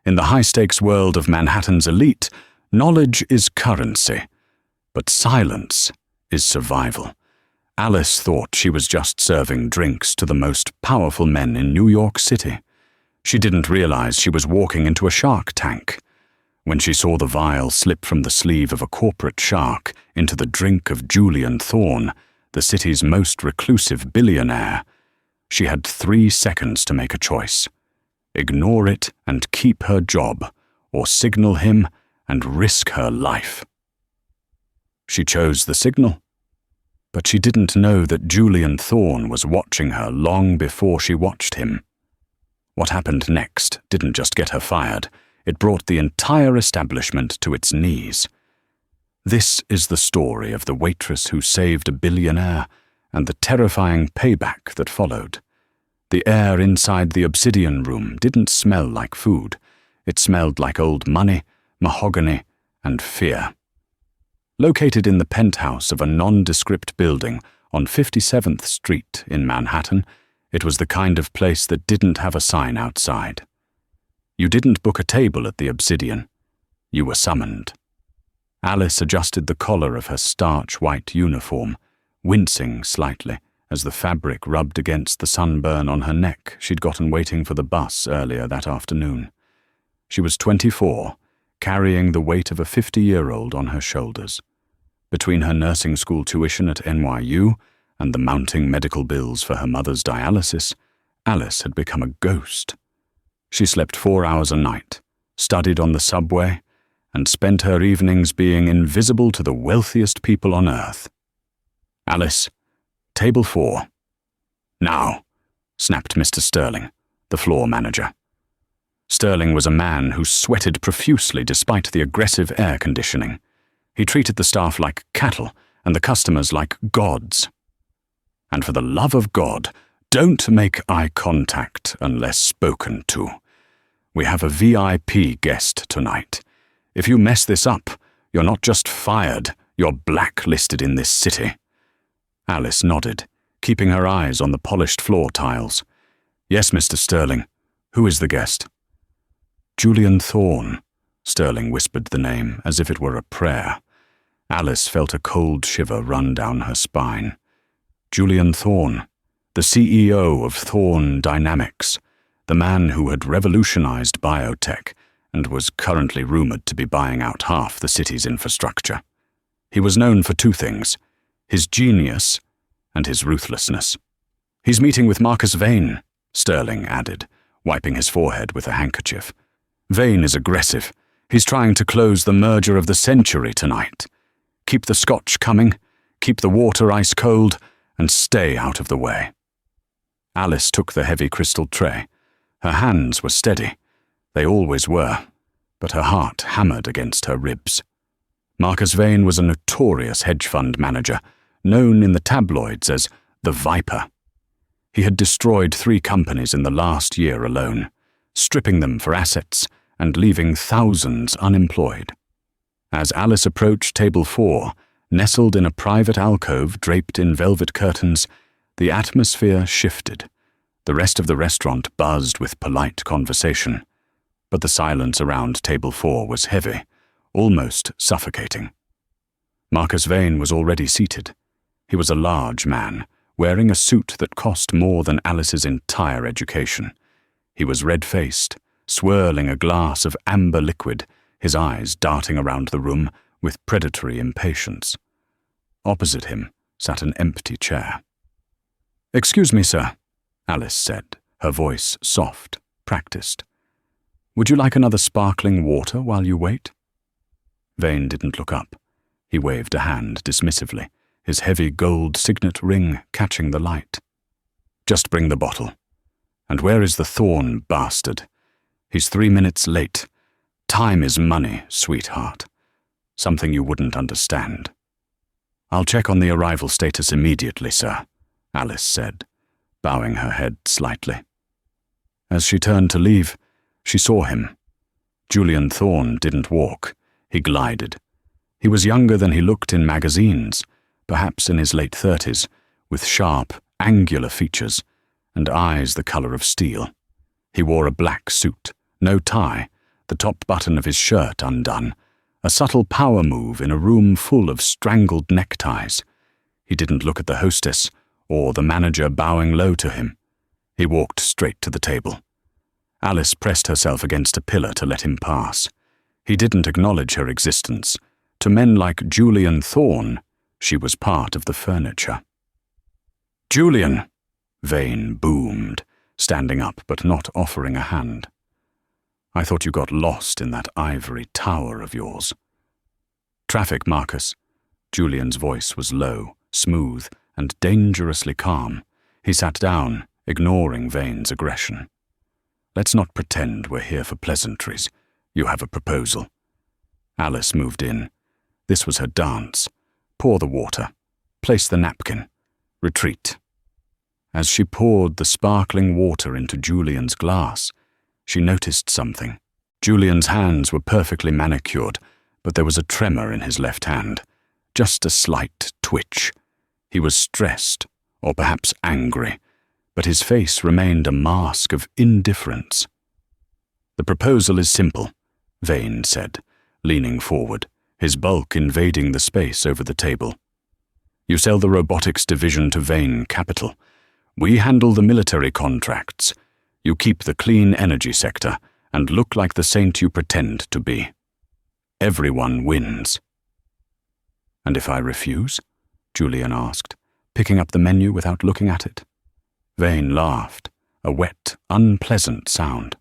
In the high-stakes world of Manhattan's elite, knowledge is currency, but silence is survival. Alice thought she was just serving drinks to the most powerful men in New York City. She didn't realize she was walking into a shark tank. When she saw the vial slip from the sleeve of a corporate shark into the drink of Julian Thorne, the city's most reclusive billionaire, she had 3 seconds to make a choice. Ignore it and keep her job, or signal him and risk her life. She chose the signal, but she didn't know that Julian Thorne was watching her long before she watched him. What happened next didn't just get her fired, it brought the entire establishment to its knees. This is the story of the waitress who saved a billionaire and the terrifying payback that followed. The air inside the Obsidian room didn't smell like food. It smelled like old money, mahogany, and fear. Located in the penthouse of a nondescript building on 57th Street in Manhattan, it was the kind of place that didn't have a sign outside. You didn't book a table at the Obsidian. You were summoned. Alice adjusted the collar of her starch white uniform, wincing slightly as the fabric rubbed against the sunburn on her neck she'd gotten waiting for the bus earlier that afternoon. She was 24, carrying the weight of a 50-year-old on her shoulders. Between her nursing school tuition at NYU and the mounting medical bills for her mother's dialysis, Alice had become a ghost. She slept 4 hours a night, studied on the subway, and spent her evenings being invisible to the wealthiest people on earth. "Alice, table 4. "Now," snapped Mr. Sterling, the floor manager. Sterling was a man who sweated profusely despite the aggressive air conditioning. He treated the staff like cattle and the customers like gods. "And for the love of God, don't make eye contact unless spoken to. We have a VIP guest tonight. If you mess this up, you're not just fired, you're blacklisted in this city." Alice nodded, keeping her eyes on the polished floor tiles. "Yes, Mr. Sterling. Who is the guest?" "Julian Thorne," Sterling whispered the name as if it were a prayer. Alice felt a cold shiver run down her spine. Julian Thorne, the CEO of Thorne Dynamics, the man who had revolutionized biotech and was currently rumored to be buying out half the city's infrastructure. He was known for 2 things, his genius and his ruthlessness. "He's meeting with Marcus Vane," Sterling added, wiping his forehead with a handkerchief. "Vane is aggressive. He's trying to close the merger of the century tonight. Keep the scotch coming, keep the water ice cold, and stay out of the way." Alice took the heavy crystal tray. Her hands were steady. They always were, but her heart hammered against her ribs. Marcus Vane was a notorious hedge fund manager, known in the tabloids as the Viper. He had destroyed 3 companies in the last year alone, stripping them for assets and leaving thousands unemployed. As Alice approached table 4, nestled in a private alcove draped in velvet curtains, the atmosphere shifted. The rest of the restaurant buzzed with polite conversation, but the silence around table 4 was heavy, almost suffocating. Marcus Vane was already seated. He was a large man, wearing a suit that cost more than Alice's entire education. He was red-faced, swirling a glass of amber liquid, his eyes darting around the room with predatory impatience. Opposite him sat an empty chair. "Excuse me, sir," Alice said, her voice soft, practiced. "Would you like another sparkling water while you wait?" Vane didn't look up. He waved a hand dismissively, his heavy gold signet ring catching the light. "Just bring the bottle. And where is the Thorne bastard? He's 3 minutes late. Time is money, sweetheart. Something you wouldn't understand." "I'll check on the arrival status immediately, sir," Alice said, bowing her head slightly. As she turned to leave, she saw him. Julian Thorne didn't walk. He glided. He was younger than he looked in magazines, perhaps in his late 30s, with sharp, angular features and eyes the color of steel. He wore a black suit, no tie, the top button of his shirt undone, a subtle power move in a room full of strangled neckties. He didn't look at the hostess or the manager bowing low to him. He walked straight to the table. Alice pressed herself against a pillar to let him pass. He didn't acknowledge her existence. To men like Julian Thorne, she was part of the furniture. "Julian!" Vane boomed, standing up but not offering a hand. "I thought you got lost in that ivory tower of yours." "Traffic, Marcus." Julian's voice was low, smooth, and dangerously calm. He sat down, ignoring Vane's aggression. "Let's not pretend we're here for pleasantries. You have a proposal." Alice moved in. This was her dance. Pour the water. Place the napkin. Retreat. As she poured the sparkling water into Julian's glass, she noticed something. Julian's hands were perfectly manicured, but there was a tremor in his left hand. Just a slight twitch. He was stressed, or perhaps angry, but his face remained a mask of indifference. "The proposal is simple," Vane said, leaning forward, his bulk invading the space over the table. "You sell the robotics division to Vane Capital. We handle the military contracts. You keep the clean energy sector and look like the saint you pretend to be. Everyone wins." "And if I refuse?" Julian asked, picking up the menu without looking at it. Vane laughed, a wet, unpleasant sound.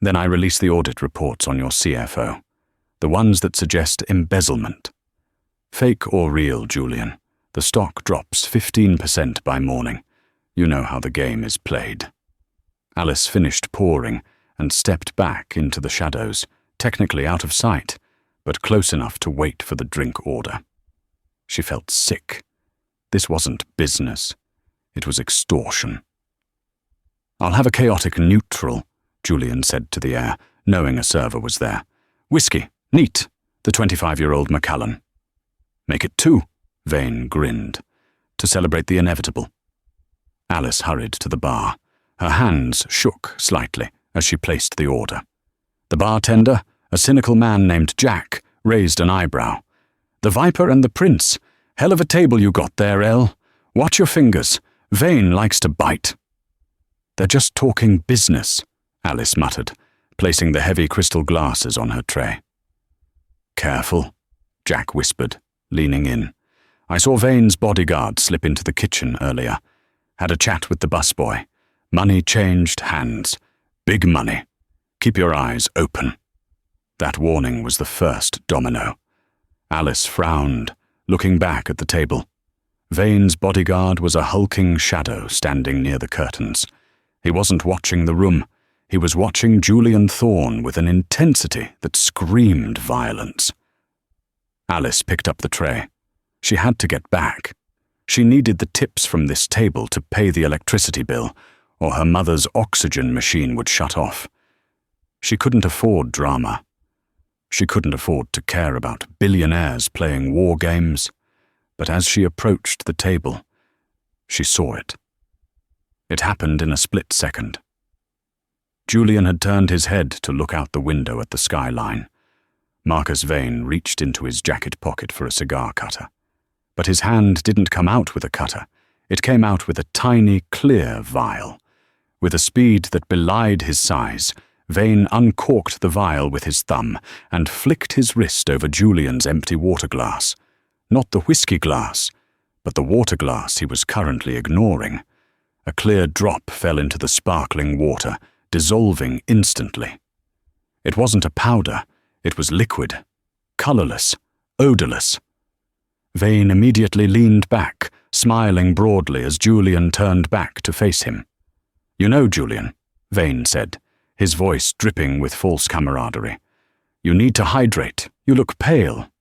"Then I release the audit reports on your CFO, the ones that suggest embezzlement. Fake or real, Julian, the stock drops 15% by morning. You know how the game is played." Alice finished pouring and stepped back into the shadows, technically out of sight, but close enough to wait for the drink order. She felt sick. This wasn't business. It was extortion. "I'll have a chaotic neutral," Julian said to the air, knowing a server was there. "Whiskey, neat," the 25-year-old Macallan. "Make it 2, Vane grinned, "to celebrate the inevitable." Alice hurried to the bar. Her hands shook slightly as she placed the order. The bartender, a cynical man named Jack, raised an eyebrow. "The Viper and the Prince. Hell of a table you got there, Elle. Watch your fingers. Vane likes to bite." "They're just talking business," Alice muttered, placing the heavy crystal glasses on her tray. "Careful," Jack whispered, leaning in. "I saw Vane's bodyguard slip into the kitchen earlier. Had a chat with the busboy. Money changed hands. Big money. Keep your eyes open." That warning was the first domino. Alice frowned, looking back at the table. Vane's bodyguard was a hulking shadow standing near the curtains. He wasn't watching the room. He was watching Julian Thorne with an intensity that screamed violence. Alice picked up the tray. She had to get back. She needed the tips from this table to pay the electricity bill, or her mother's oxygen machine would shut off. She couldn't afford drama. She couldn't afford to care about billionaires playing war games. But as she approached the table, she saw it. It happened in a split second. Julian had turned his head to look out the window at the skyline. Marcus Vane reached into his jacket pocket for a cigar cutter. But his hand didn't come out with a cutter. It came out with a tiny, clear vial. With a speed that belied his size, Vane uncorked the vial with his thumb and flicked his wrist over Julian's empty water glass. Not the whiskey glass, but the water glass he was currently ignoring. A clear drop fell into the sparkling water, dissolving instantly. It wasn't a powder, it was liquid, colorless, odorless. Vane immediately leaned back, smiling broadly as Julian turned back to face him. "You know, Julian," Vane said, his voice dripping with false camaraderie, "you need to hydrate. You look pale."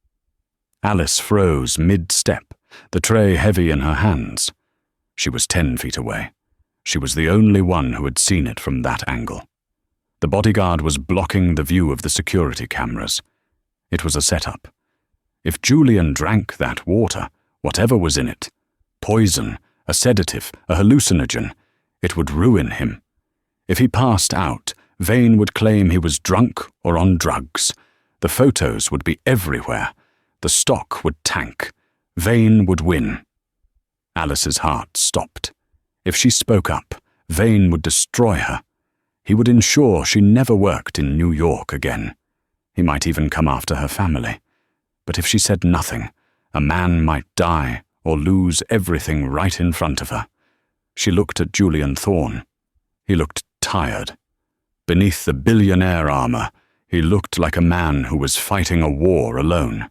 Alice froze mid-step, the tray heavy in her hands. She was 10 feet away. She was the only one who had seen it from that angle. The bodyguard was blocking the view of the security cameras. It was a setup. If Julian drank that water, whatever was in it, poison, a sedative, a hallucinogen, it would ruin him. If he passed out, Vane would claim he was drunk or on drugs. The photos would be everywhere. The stock would tank. Vane would win. Alice's heart stopped. If she spoke up, Vane would destroy her. He would ensure she never worked in New York again. He might even come after her family. But if she said nothing, a man might die or lose everything right in front of her. She looked at Julian Thorne. He looked tired. Beneath the billionaire armor, he looked like a man who was fighting a war alone.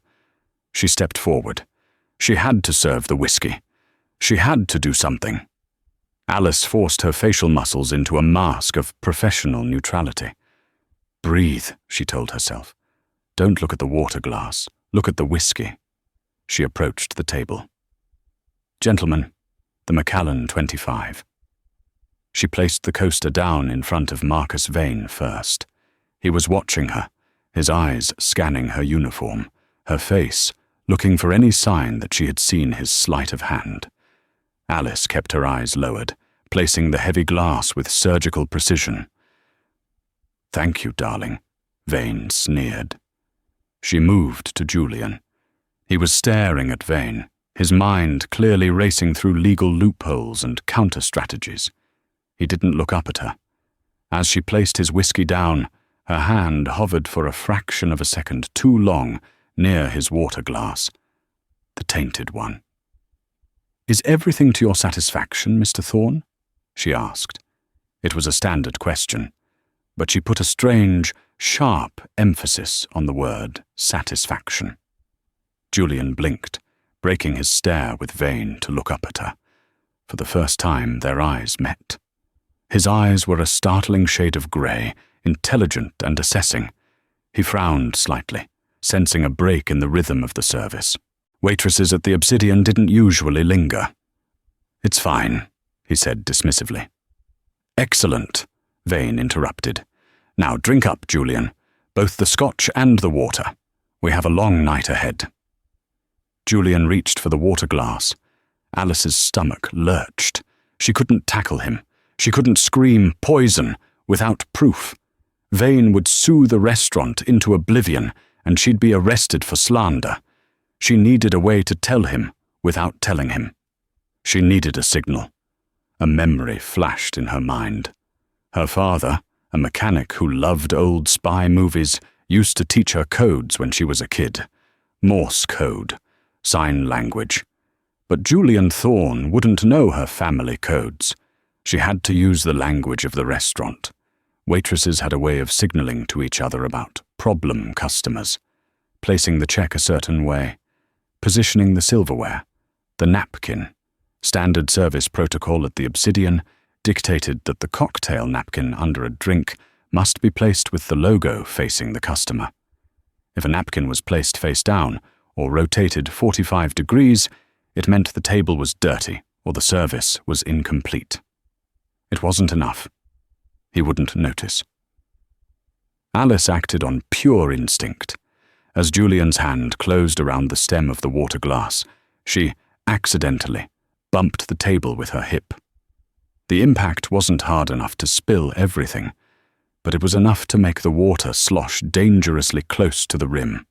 She stepped forward. She had to serve the whiskey. She had to do something. Alice forced her facial muscles into a mask of professional neutrality. Breathe, she told herself. Don't look at the water glass. Look at the whiskey. She approached the table. Gentlemen, the Macallan 25. She placed the coaster down in front of Marcus Vane first. He was watching her, his eyes scanning her uniform, her face, looking for any sign that she had seen his sleight of hand. Alice kept her eyes lowered, placing the heavy glass with surgical precision. Thank you, darling, Vane sneered. She moved to Julian. He was staring at Vane, his mind clearly racing through legal loopholes and counter-strategies. He didn't look up at her. As she placed his whiskey down, her hand hovered for a fraction of a second too long near his water glass, the tainted one. Is everything to your satisfaction, Mr. Thorne? She asked. It was a standard question, but she put a strange, sharp emphasis on the word satisfaction. Julian blinked, breaking his stare with Vane to look up at her. For the first time, their eyes met. His eyes were a startling shade of grey, intelligent and assessing. He frowned slightly, sensing a break in the rhythm of the service. Waitresses at the Obsidian didn't usually linger. It's fine, he said dismissively. Excellent, Vane interrupted. Now drink up, Julian, both the scotch and the water. We have a long night ahead. Julian reached for the water glass. Alice's stomach lurched. She couldn't tackle him. She couldn't scream poison without proof. Vane would sue the restaurant into oblivion, and she'd be arrested for slander. She needed a way to tell him without telling him. She needed a signal. A memory flashed in her mind. Her father, a mechanic who loved old spy movies, used to teach her codes when she was a kid. Morse code, sign language. But Julian Thorne wouldn't know her family codes. She had to use the language of the restaurant. Waitresses had a way of signaling to each other about problem customers, placing the check a certain way, positioning the silverware, the napkin. Standard service protocol at the Obsidian dictated that the cocktail napkin under a drink must be placed with the logo facing the customer. If a napkin was placed face down or rotated 45 degrees, it meant the table was dirty or the service was incomplete. It wasn't enough. He wouldn't notice. Alice acted on pure instinct. As Julian's hand closed around the stem of the water glass, she accidentally bumped the table with her hip. The impact wasn't hard enough to spill everything, but it was enough to make the water slosh dangerously close to the rim.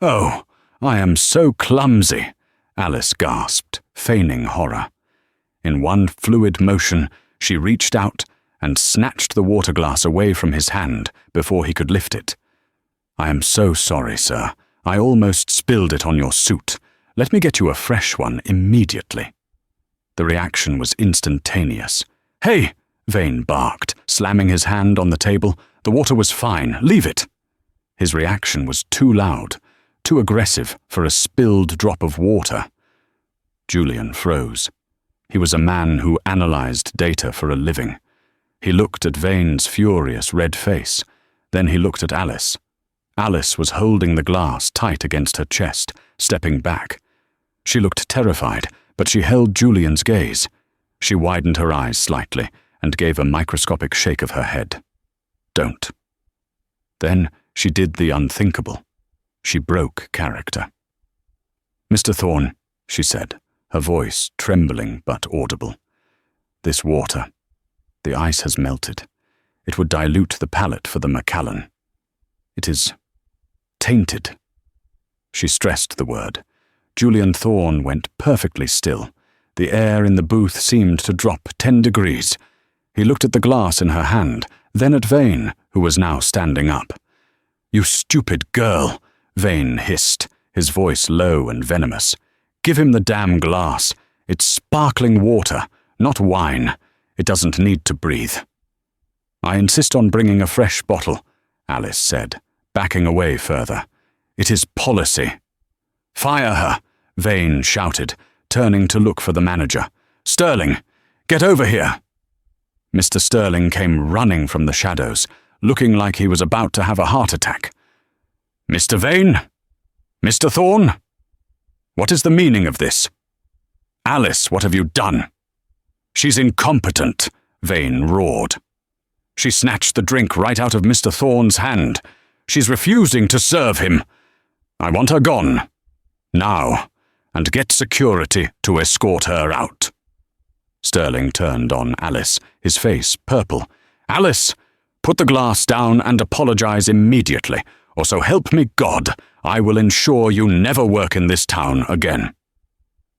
"Oh, I am so clumsy," Alice gasped, feigning horror. In one fluid motion, she reached out and snatched the water glass away from his hand before he could lift it. "I am so sorry, sir. I almost spilled it on your suit. Let me get you a fresh one immediately." The reaction was instantaneous. "Hey!" Vane barked, slamming his hand on the table. "The water was fine. Leave it." His reaction was too loud, too aggressive for a spilled drop of water. Julian froze. He was a man who analyzed data for a living. He looked at Vane's furious red face. Then he looked at Alice. Alice was holding the glass tight against her chest, stepping back. She looked terrified, but she held Julian's gaze. She widened her eyes slightly and gave a microscopic shake of her head. "Don't." Then she did the unthinkable. She broke character. "Mr. Thorne," she said, her voice trembling but audible. "This water, the ice has melted. It would dilute the palate for the Macallan. It is tainted. She stressed the word. Julian Thorne went perfectly still. The air in the booth seemed to drop 10 degrees. He looked at the glass in her hand, then at Vane, who was now standing up. "You stupid girl," Vane hissed, his voice low and venomous. "Give him the damn glass. It's sparkling water, not wine. It doesn't need to breathe." "I insist on bringing a fresh bottle," Alice said, backing away further. "It is policy." "Fire her," Vane shouted, turning to look for the manager. "Sterling, get over here." Mr. Sterling came running from the shadows, looking like he was about to have a heart attack. "Mr. Vane? Mr. Thorne? What is the meaning of this? Alice, what have you done?" "She's incompetent," Vane roared. "She snatched the drink right out of Mr. Thorne's hand. She's refusing to serve him. I want her gone. Now, and get security to escort her out." Sterling turned on Alice, his face purple. "Alice, put the glass down and apologize immediately, or so help me God, I will ensure you never work in this town again."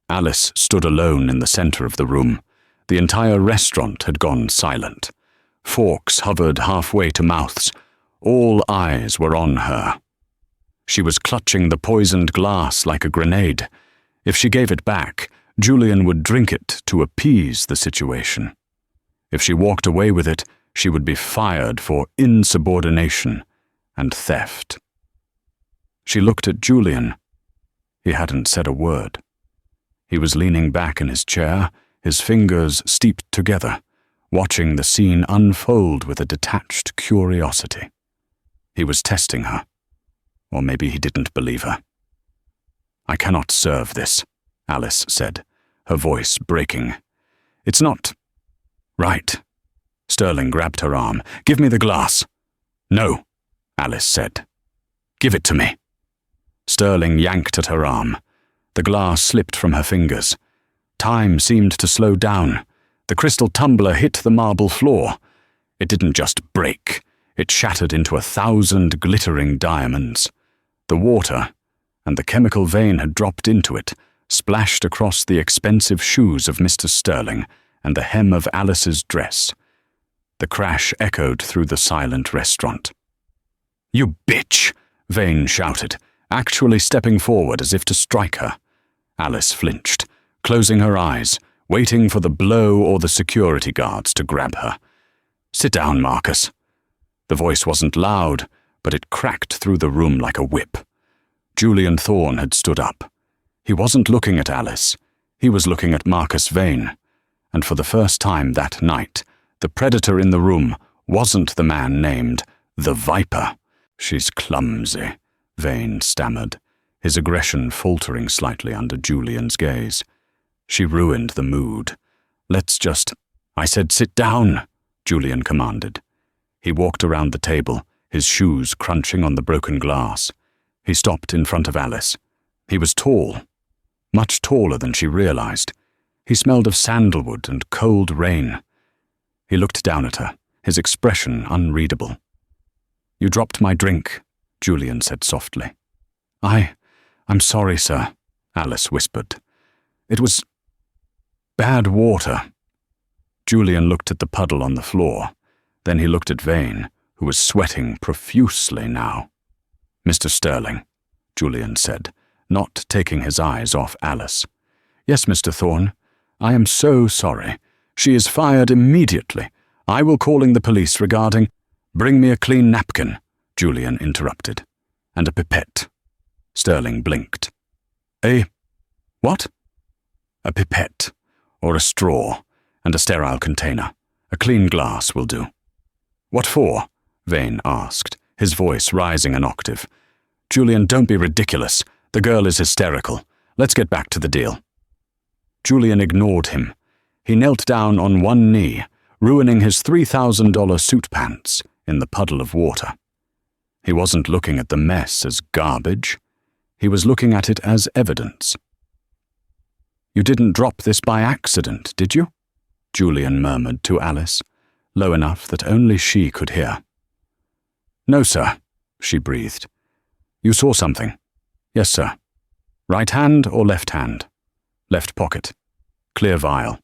Alice stood alone in the center of the room. The entire restaurant had gone silent. Forks hovered halfway to mouths. All eyes were on her. She was clutching the poisoned glass like a grenade. If she gave it back, Julian would drink it to appease the situation. If she walked away with it, she would be fired for insubordination and theft. She looked at Julian. He hadn't said a word. He was leaning back in his chair, his fingers steeped together, watching the scene unfold with a detached curiosity. He was testing her. Or maybe he didn't believe her. "I cannot serve this," Alice said, her voice breaking. "It's not right." Sterling grabbed her arm. "Give me the glass." "No," Alice said. "Give it to me." Sterling yanked at her arm. The glass slipped from her fingers. Time seemed to slow down. The crystal tumbler hit the marble floor. It didn't just break. It shattered into 1,000 glittering diamonds. The water, and the chemical Vane had dropped into it, splashed across the expensive shoes of Mr. Sterling and the hem of Alice's dress. The crash echoed through the silent restaurant. "You bitch!" Vane shouted, actually stepping forward as if to strike her. Alice flinched, closing her eyes, waiting for the blow or the security guards to grab her. "Sit down, Marcus." The voice wasn't loud, but it cracked through the room like a whip. Julian Thorne had stood up. He wasn't looking at Alice. He was looking at Marcus Vane. And for the first time that night, the predator in the room wasn't the man named the Viper. "She's clumsy," Vane stammered, his aggression faltering slightly under Julian's gaze. "She ruined the mood. Let's just—" "I said sit down," Julian commanded. He walked around the table, his shoes crunching on the broken glass. He stopped in front of Alice. He was tall, much taller than she realized. He smelled of sandalwood and cold rain. He looked down at her, his expression unreadable. "You dropped my drink," Julian said softly. I'm sorry, sir," Alice whispered. "It was bad water." Julian looked at the puddle on the floor. Then he looked at Vane, who was sweating profusely now. "Mr. Sterling," Julian said, not taking his eyes off Alice. "Yes, Mr. Thorne. I am so sorry. She is fired immediately. I will calling the police regarding—" "Bring me a clean napkin," Julian interrupted. "And a pipette." Sterling blinked. What?" "A pipette, or a straw, and a sterile container. A clean glass will do." "What for?" Vane asked, his voice rising an octave. "Julian, don't be ridiculous. The girl is hysterical. Let's get back to the deal." Julian ignored him. He knelt down on one knee, ruining his $3,000 suit pants in the puddle of water. He wasn't looking at the mess as garbage. He was looking at it as evidence. "You didn't drop this by accident, did you?" Julian murmured to Alice. low enough that only she could hear. "No, sir," she breathed. "You saw something?" "Yes, sir." "Right hand or left hand?" "Left pocket. Clear vial."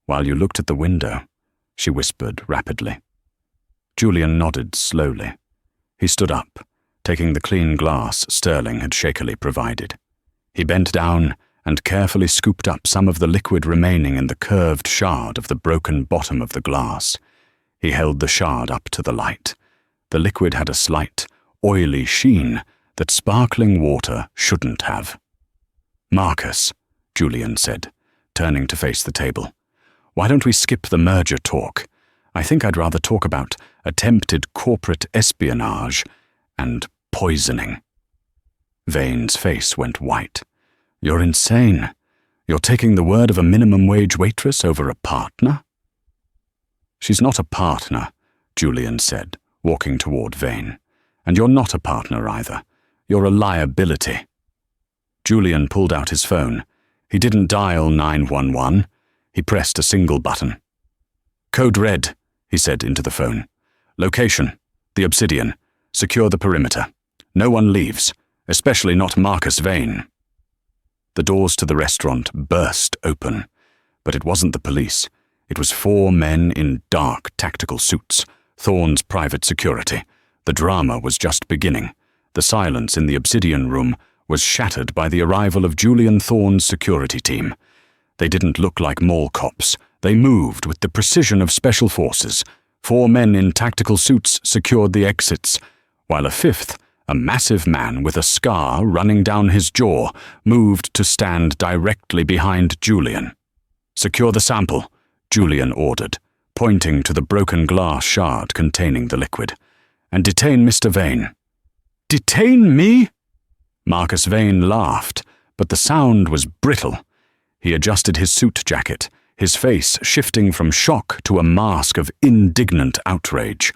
"While you looked at the window," she whispered rapidly. Julian nodded slowly. He stood up, taking the clean glass Sterling had shakily provided. He bent down and carefully scooped up some of the liquid remaining in the curved shard of the broken bottom of the glass. He held the shard up to the light. The liquid had a slight, oily sheen that sparkling water shouldn't have. "Marcus," Julian said, turning to face the table, "why don't we skip the merger talk? I think I'd rather talk about attempted corporate espionage and poisoning." Vane's face went white. "You're insane. You're taking the word of a minimum wage waitress over a partner?" "She's not a partner," Julian said, walking toward Vane. "And you're not a partner either. You're a liability." Julian pulled out his phone. He didn't dial 911. He pressed a single button. "Code red," he said into the phone. "Location, the Obsidian. Secure the perimeter. No one leaves, especially not Marcus Vane." The doors to the restaurant burst open, but it wasn't the police. It was 4 men in dark tactical suits, Thorne's private security. The drama was just beginning. The silence in the Obsidian room was shattered by the arrival of Julian Thorne's security team. They didn't look like mall cops. They moved with the precision of special forces. 4 men in tactical suits secured the exits, while a 5th, a massive man with a scar running down his jaw, moved to stand directly behind Julian. "Secure the sample," Julian ordered, pointing to the broken glass shard containing the liquid. "And detain Mr. Vane." "Detain me?" Marcus Vane laughed, but the sound was brittle. He adjusted his suit jacket, his face shifting from shock to a mask of indignant outrage.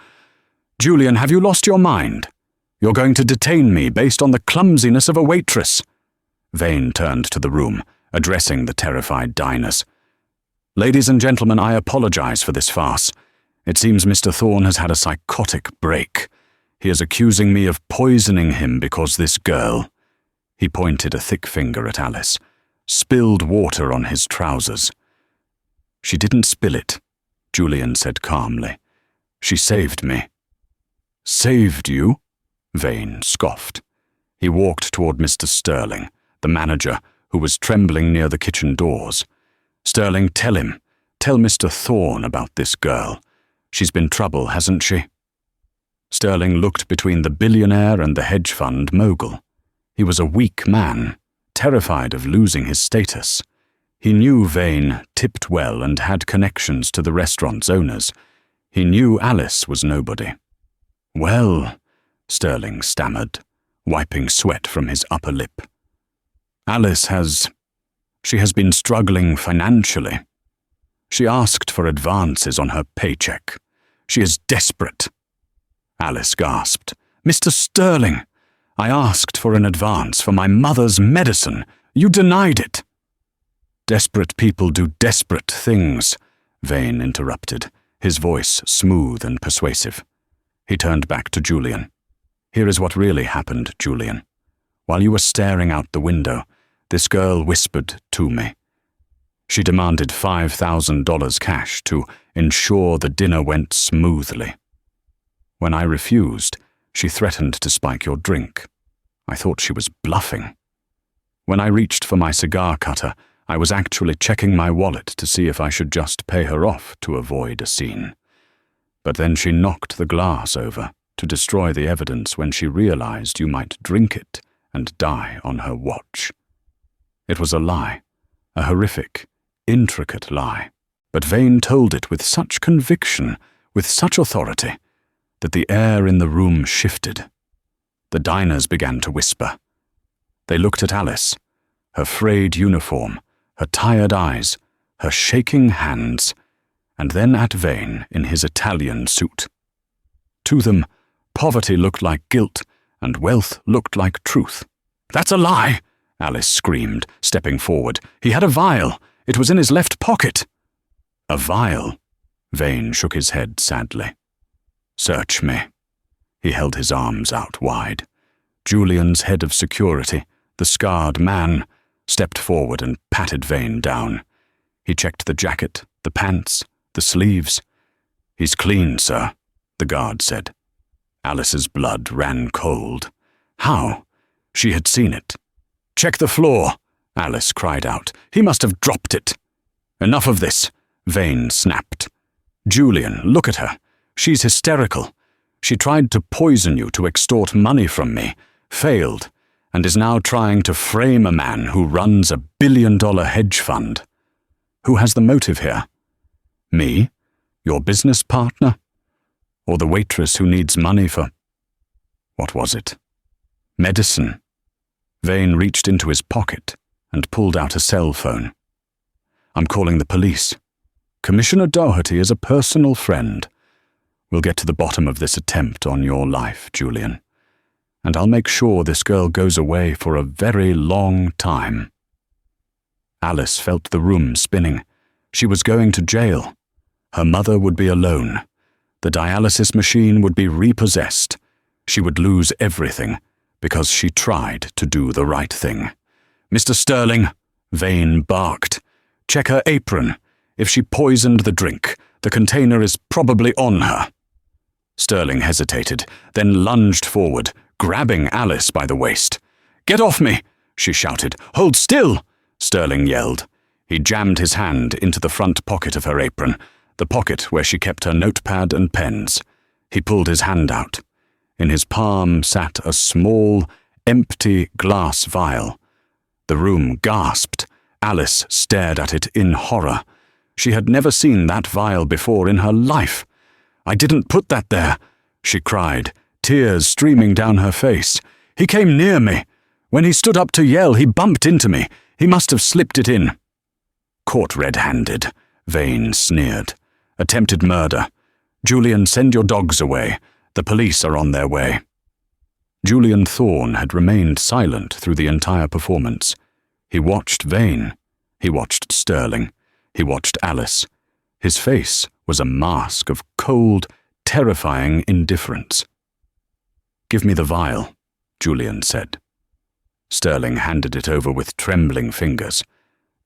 "Julian, have you lost your mind? You're going to detain me based on the clumsiness of a waitress." Vane turned to the room, addressing the terrified diners. "Ladies and gentlemen, I apologize for this farce. It seems Mr. Thorne has had a psychotic break. He is accusing me of poisoning him because this girl," he pointed a thick finger at Alice, "spilled water on his trousers." "She didn't spill it," Julian said calmly. "She saved me." "Saved you?" Vane scoffed. He walked toward Mr. Sterling, the manager, who was trembling near the kitchen doors. "Sterling, tell Mr. Thorne about this girl. She's been trouble, hasn't she?" Sterling looked between the billionaire and the hedge fund mogul. He was a weak man, terrified of losing his status. He knew Vane tipped well and had connections to the restaurant's owners. He knew Alice was nobody. "Well," Sterling stammered, wiping sweat from his upper lip. She has been struggling financially. She asked for advances on her paycheck. She is desperate." Alice gasped. "Mr. Sterling, I asked for an advance for my mother's medicine. You denied it." "Desperate people do desperate things," Vane interrupted, his voice smooth and persuasive. He turned back to Julian. "Here is what really happened, Julian. While you were staring out the window, this girl whispered to me. She demanded $5,000 cash to ensure the dinner went smoothly. When I refused, she threatened to spike your drink. I thought she was bluffing. When I reached for my cigar cutter, I was actually checking my wallet to see if I should just pay her off to avoid a scene. But then she knocked the glass over to destroy the evidence when she realized you might drink it and die on her watch. It was a lie, a horrific, intricate lie, but Vane told it with such conviction, with such authority, that the air in the room shifted. The diners began to whisper. They looked at Alice, her frayed uniform, her tired eyes, her shaking hands, and then at Vane in his Italian suit. To them, poverty looked like guilt, and wealth looked like truth. "That's a lie!" Alice screamed, stepping forward. "He had a vial. It was in his left pocket." "A vial?" Vane shook his head sadly. Search me. He held his arms out wide. Julian's head of security, the scarred man, stepped forward and patted Vane down. He checked the jacket, the pants, the sleeves. He's clean, sir, the guard said. Alice's blood ran cold. How? She had seen it. Check the floor, Alice cried out. He must have dropped it. Enough of this, Vane snapped. Julian, look at her. She's hysterical. She tried to poison you to extort money from me, failed, and is now trying to frame a man who runs $1 billion hedge fund. Who has the motive here? Me? Your business partner? Or the waitress who needs money for... What was it? Medicine. Vane reached into his pocket and pulled out a cell phone. I'm calling the police. Commissioner Doherty is a personal friend. We'll get to the bottom of this attempt on your life, Julian. And I'll make sure this girl goes away for a very long time. Alice felt the room spinning. She was going to jail. Her mother would be alone. The dialysis machine would be repossessed. She would lose everything because she tried to do the right thing. Mr. Sterling, Vane barked. Check her apron. If she poisoned the drink, the container is probably on her. Sterling hesitated, then lunged forward, grabbing Alice by the waist. Get off me, she shouted. Hold still, Sterling yelled. He jammed his hand into the front pocket of her apron, the pocket where she kept her notepad and pens. He pulled his hand out. In his palm sat a small, empty glass vial. The room gasped. Alice stared at it in horror. She had never seen that vial before in her life. I didn't put that there, she cried, tears streaming down her face. He came near me. When he stood up to yell, he bumped into me. He must have slipped it in. Caught red-handed, Vane sneered. Attempted murder. Julian, send your dogs away. The police are on their way. Julian Thorne had remained silent through the entire performance. He watched Vane. He watched Sterling. He watched Alice. His face was a mask of cold, terrifying indifference. Give me the vial, Julian said. Sterling handed it over with trembling fingers.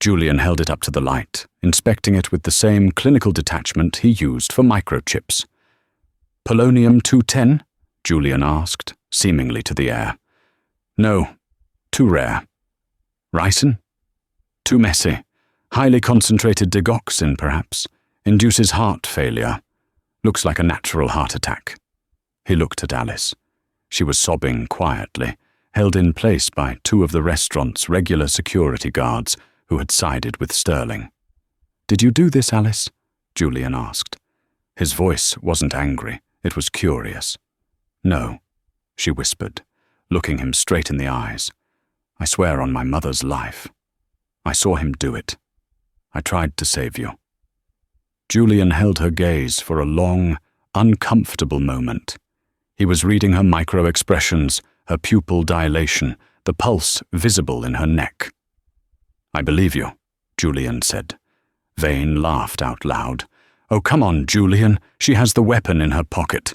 Julian held it up to the light, inspecting it with the same clinical detachment he used for microchips. Polonium-210? Julian asked, seemingly to the air. No, too rare. Ricin? Too messy. Highly concentrated digoxin, perhaps. Induces heart failure. Looks like a natural heart attack. He looked at Alice. She was sobbing quietly, held in place by two of the restaurant's regular security guards who had sided with Sterling. Did you do this, Alice? Julian asked. His voice wasn't angry, it was curious. No, she whispered, looking him straight in the eyes. I swear on my mother's life. I saw him do it. I tried to save you. Julian held her gaze for a long, uncomfortable moment. He was reading her micro-expressions, her pupil dilation, the pulse visible in her neck. I believe you, Julian said. Vane laughed out loud. Oh, come on, Julian. She has the weapon in her pocket.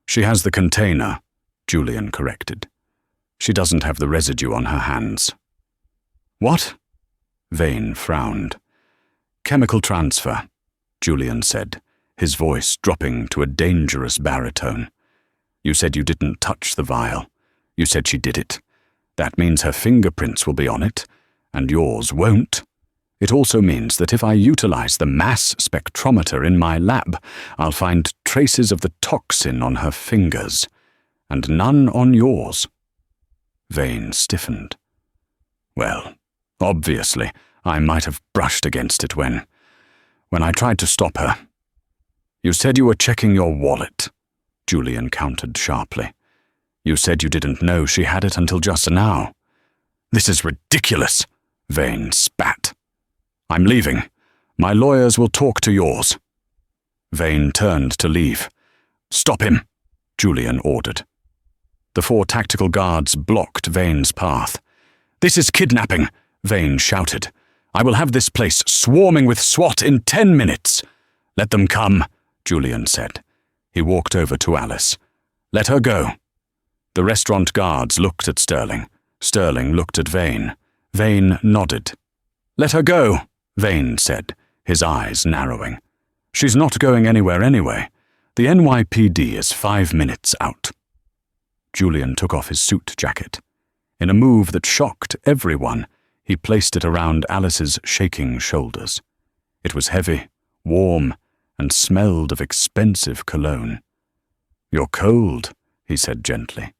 She has the container, Julian corrected. She doesn't have the residue on her hands. What? Vane frowned. Chemical transfer, Julian said, his voice dropping to a dangerous baritone. You said you didn't touch the vial. You said she did it. That means her fingerprints will be on it, and yours won't. It also means that if I utilize the mass spectrometer in my lab, I'll find traces of the toxin on her fingers, and none on yours. Vane stiffened. Well, obviously, I might have brushed against it when I tried to stop her. You said you were checking your wallet, Julian countered sharply. You said you didn't know she had it until just now. This is ridiculous, Vane spat. I'm leaving. My lawyers will talk to yours. Vane turned to leave. Stop him, Julian ordered. The 4 tactical guards blocked Vane's path. This is kidnapping, Vane shouted. I will have this place swarming with SWAT in 10 minutes. "Let them come," Julian said. He walked over to Alice. "Let her go." The restaurant guards looked at Sterling. Sterling looked at Vane. Vane nodded. "Let her go," Vane said, his eyes narrowing. "She's not going anywhere anyway. The NYPD is 5 minutes out." Julian took off his suit jacket. In a move that shocked everyone, he placed it around Alice's shaking shoulders. It was heavy, warm, and smelled of expensive cologne. "You're cold," he said gently.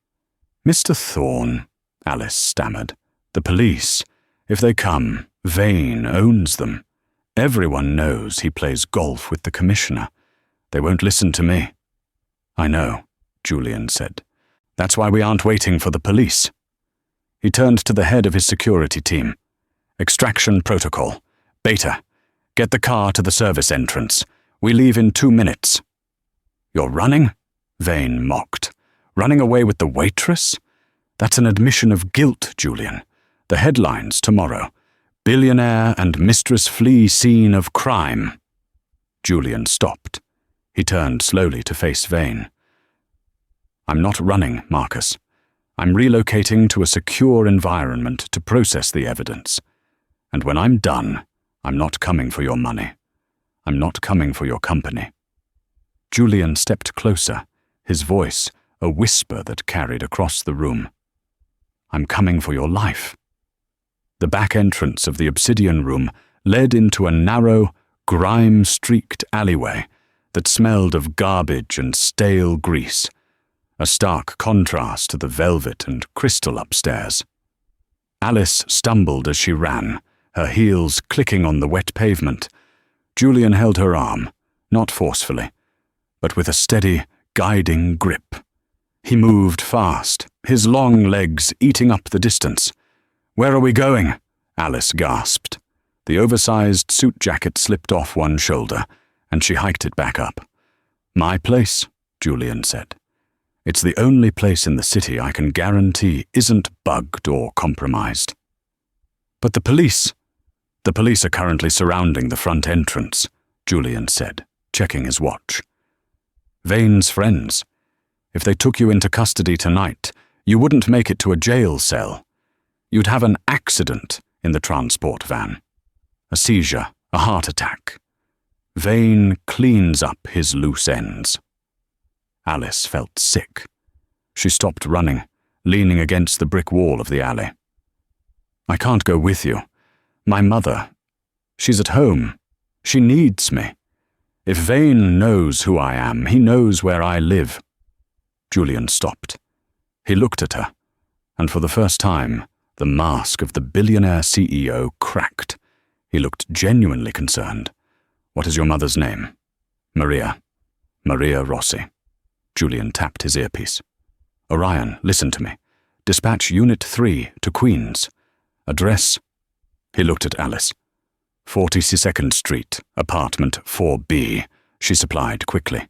"Mr. Thorne," Alice stammered. "The police. If they come, Vane owns them. Everyone knows he plays golf with the commissioner. They won't listen to me." "I know," Julian said. "That's why we aren't waiting for the police." He turned to the head of his security team. "Extraction protocol. Beta, get the car to the service entrance. We leave in 2 minutes." "You're running?" Vane mocked. "Running away with the waitress? That's an admission of guilt, Julian. The headlines tomorrow. Billionaire and mistress flee scene of crime." Julian stopped. He turned slowly to face Vane. "I'm not running, Marcus. I'm relocating to a secure environment to process the evidence. And when I'm done, I'm not coming for your money. I'm not coming for your company." Julian stepped closer, his voice a whisper that carried across the room. "I'm coming for your life." The back entrance of the Obsidian room led into a narrow, grime-streaked alleyway that smelled of garbage and stale grease, a stark contrast to the velvet and crystal upstairs. Alice stumbled as she ran, her heels clicking on the wet pavement. Julian held her arm, not forcefully, but with a steady, guiding grip. He moved fast, his long legs eating up the distance. "Where are we going?" Alice gasped. The oversized suit jacket slipped off one shoulder, and she hiked it back up. "My place," Julian said. "It's the only place in the city I can guarantee isn't bugged or compromised." "But the police—" "The police are currently surrounding the front entrance," Julian said, checking his watch. "Vane's friends. If they took you into custody tonight, you wouldn't make it to a jail cell. You'd have an accident in the transport van. A seizure, a heart attack. Vane cleans up his loose ends." Alice felt sick. She stopped running, leaning against the brick wall of the alley. "I can't go with you. My mother, she's at home. She needs me. If Vane knows who I am, he knows where I live." Julian stopped. He looked at her, and for the first time, the mask of the billionaire CEO cracked. He looked genuinely concerned. "What is your mother's name?" "Maria. Maria Rossi." Julian tapped his earpiece. "Orion, listen to me. Dispatch Unit 3 to Queens. Address—" He looked at Alice. 42nd Street, apartment 4B, she supplied quickly.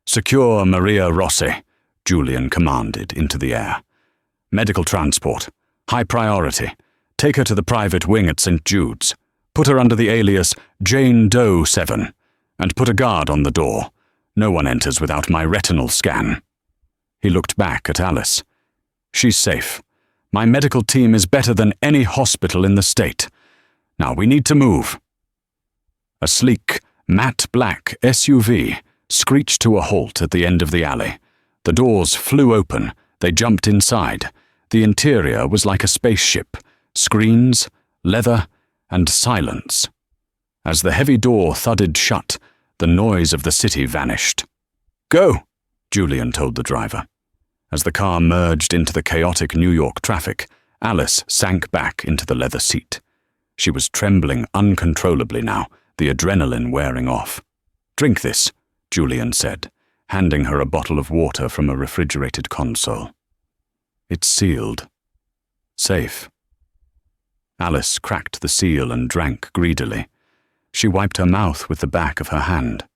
"Secure Maria Rossi," Julian commanded into the air. "Medical transport. High priority. Take her to the private wing at St. Jude's. Put her under the alias Jane Doe 7, and put a guard on the door. No one enters without my retinal scan." He looked back at Alice. "She's safe. My medical team is better than any hospital in the state. Now we need to move." A sleek, matte black SUV screeched to a halt at the end of the alley. The doors flew open. They jumped inside. The interior was like a spaceship. Screens, leather, and silence. As the heavy door thudded shut, the noise of the city vanished. "Go," Julian told the driver. As the car merged into the chaotic New York traffic, Alice sank back into the leather seat. She was trembling uncontrollably now, the adrenaline wearing off. "Drink this," Julian said, handing her a bottle of water from a refrigerated console. "It's sealed. Safe." Alice cracked the seal and drank greedily. She wiped her mouth with the back of her hand.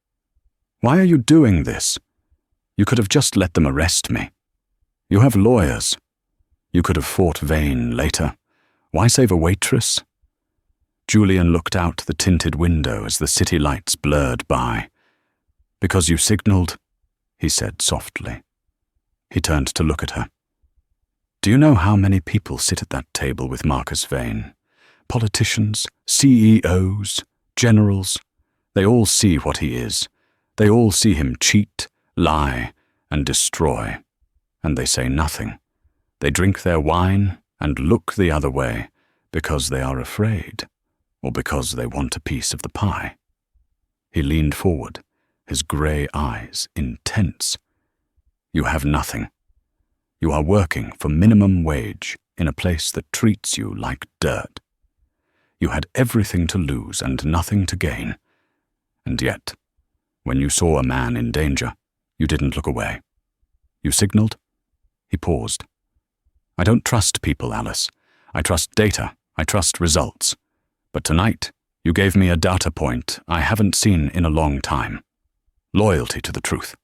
"Why are you doing this? You could have just let them arrest me. You have lawyers. You could have fought Vane later. Why save a waitress?" Julian looked out the tinted window as the city lights blurred by. Because you signaled, he said softly. He turned to look at her. Do you know how many people sit at that table with Marcus Vane? Politicians, CEOs, generals. They all see what he is. They all see him cheat, lie, and destroy. And they say nothing. They drink their wine and look the other way because they are afraid, or because they want a piece of the pie. He leaned forward, his grey eyes intense. You have nothing. You are working for minimum wage in a place that treats you like dirt. You had everything to lose and nothing to gain. And yet, when you saw a man in danger, you didn't look away. You signaled? He paused. I don't trust people, Alice. I trust data. I trust results. But tonight, you gave me a data point I haven't seen in a long time. Loyalty to the truth.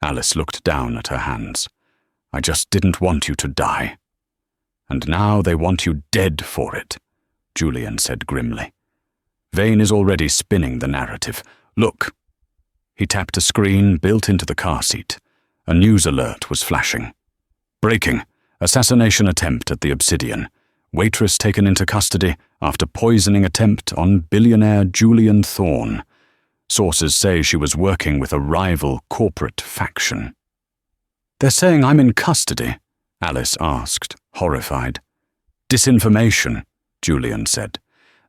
Alice looked down at her hands. I just didn't want you to die. And now they want you dead for it, Julian said grimly. Vane is already spinning the narrative. Look. He tapped a screen built into the car seat. A news alert was flashing. Breaking. Assassination attempt at the Obsidian. Waitress taken into custody after poisoning attempt on billionaire Julian Thorne. Sources say she was working with a rival corporate faction. They're saying I'm in custody, Alice asked, horrified. Disinformation, Julian said.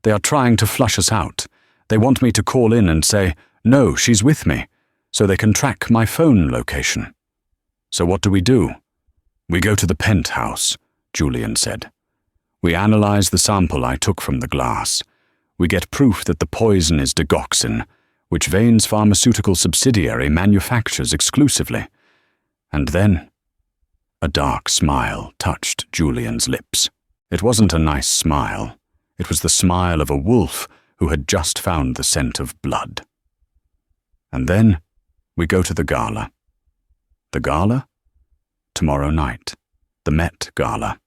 They are trying to flush us out. They want me to call in and say, no, she's with me, so they can track my phone location. So what do? We go to the penthouse, Julian said. We analyze the sample I took from the glass. We get proof that the poison is toxin, which Vane's pharmaceutical subsidiary manufactures exclusively. And then, a dark smile touched Julian's lips. It wasn't a nice smile. It was the smile of a wolf who had just found the scent of blood. And then, we go to the gala. The gala? Tomorrow night. The Met Gala.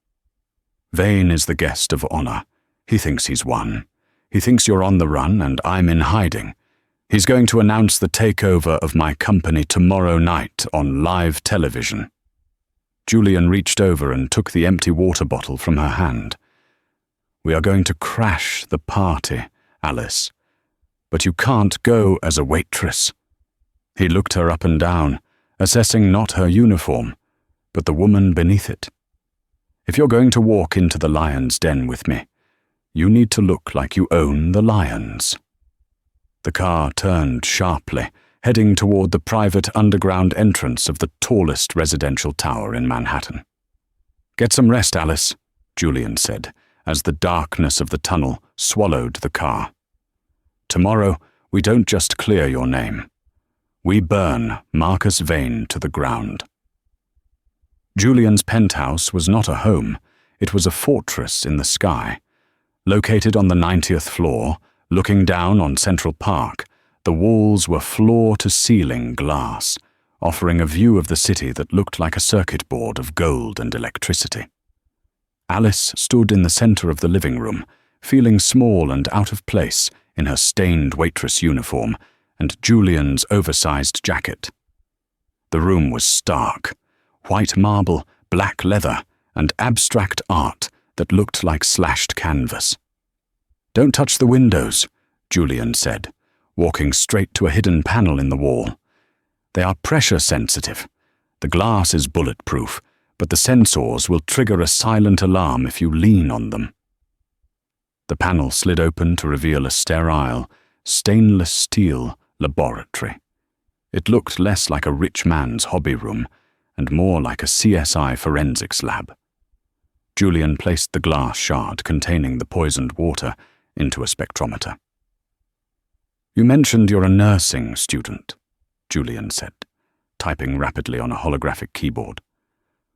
Vane is the guest of honor. He thinks he's won. He thinks you're on the run and I'm in hiding. He's going to announce the takeover of my company tomorrow night on live television. Julian reached over and took the empty water bottle from her hand. We are going to crash the party, Alice. But you can't go as a waitress. He looked her up and down, assessing not her uniform, but the woman beneath it. If you're going to walk into the lion's den with me, you need to look like you own the lions. The car turned sharply, heading toward the private underground entrance of the tallest residential tower in Manhattan. Get some rest, Alice, Julian said, as the darkness of the tunnel swallowed the car. Tomorrow, we don't just clear your name. We burn Marcus Vane to the ground. Julian's penthouse was not a home. It was a fortress in the sky. Located on the 90th floor, looking down on Central Park, the walls were floor-to-ceiling glass, offering a view of the city that looked like a circuit board of gold and electricity. Alice stood in the center of the living room, feeling small and out of place in her stained waitress uniform and Julian's oversized jacket. The room was stark. White marble, black leather, and abstract art that looked like slashed canvas. Don't touch the windows, Julian said, walking straight to a hidden panel in the wall. They are pressure sensitive. The glass is bulletproof, but the sensors will trigger a silent alarm if you lean on them. The panel slid open to reveal a sterile, stainless steel laboratory. It looked less like a rich man's hobby room and more like a CSI forensics lab. Julian placed the glass shard containing the poisoned water into a spectrometer. You mentioned you're a nursing student, Julian said, typing rapidly on a holographic keyboard.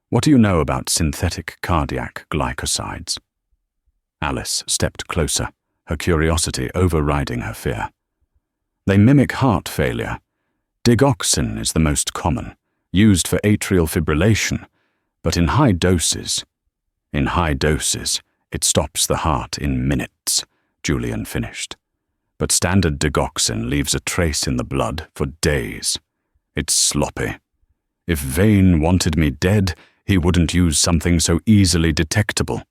What do you know about synthetic cardiac glycosides? Alice stepped closer, her curiosity overriding her fear. They mimic heart failure. Digoxin is the most common, used for atrial fibrillation, but in high doses, it stops the heart in minutes, Julian finished. but standard digoxin leaves a trace in the blood for days. It's sloppy. If Vane wanted me dead, he wouldn't use something so easily detectable.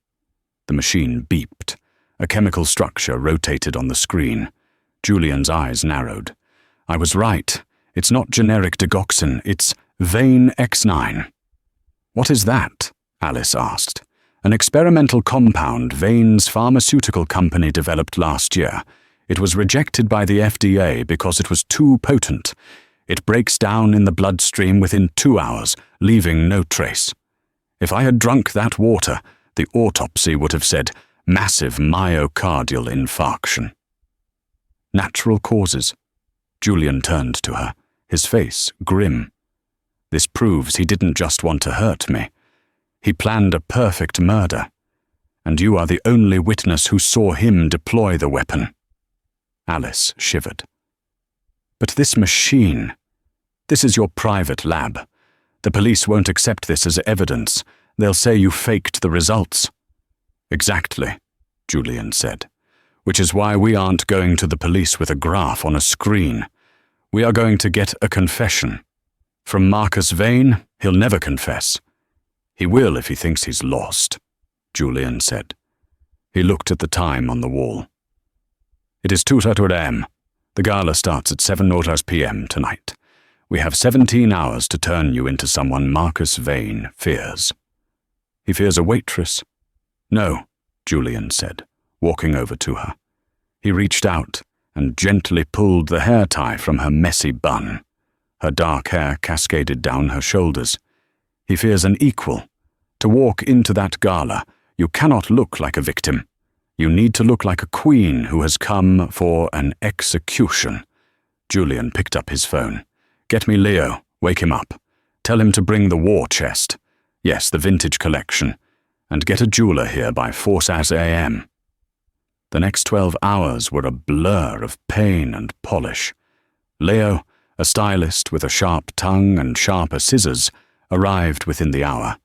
The machine beeped. A chemical structure rotated on the screen. Julian's eyes narrowed. I was right. It's not generic digoxin, it's Vane X9. What is that? Alice asked. An experimental compound Vane's pharmaceutical company developed last year. It was rejected by the FDA because it was too potent. It breaks down in the bloodstream within 2 hours, leaving no trace. If I had drunk that water, the autopsy would have said massive myocardial infarction. Natural causes. Julian turned to her, his face grim. This proves he didn't just want to hurt me. He planned a perfect murder, and you are the only witness who saw him deploy the weapon. Alice shivered. But this machine, this is your private lab. The police won't accept this as evidence. They'll say you faked the results. Exactly, Julian said, which is why we aren't going to the police with a graph on a screen. We are going to get a confession. From Marcus Vane, he'll never confess. He will if he thinks he's lost, Julian said. He looked at the time on the wall. It is 2:30 a.m. The gala starts at 7:00 p.m. tonight. We have 17 hours to turn you into someone Marcus Vane fears. He fears a waitress? No, Julian said, walking over to her. He reached out and gently pulled the hair tie from her messy bun. Her dark hair cascaded down her shoulders. He fears an equal. To walk into that gala, you cannot look like a victim. You need to look like a queen who has come for an execution. Julian picked up his phone. Get me Leo. Wake him up. Tell him to bring the war chest. Yes, the vintage collection. And get a jeweler here by 4:00 a.m. The next 12 hours were a blur of pain and polish. Leo, a stylist with a sharp tongue and sharper scissors, arrived within the hour.